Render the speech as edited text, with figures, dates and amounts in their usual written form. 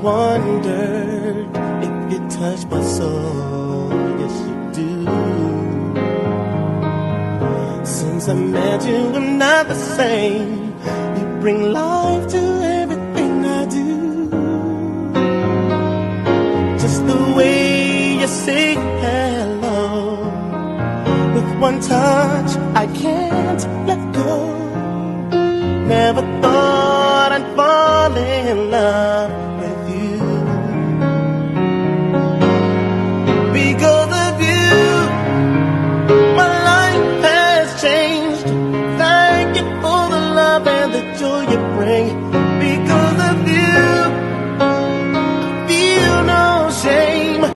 wondered if you touch my soul. Yes, you do. Since I met you, I'm not the same. You bring life to everything I do. Just the way you say hello, with one touch I can't let go. Never thought I'd fall in love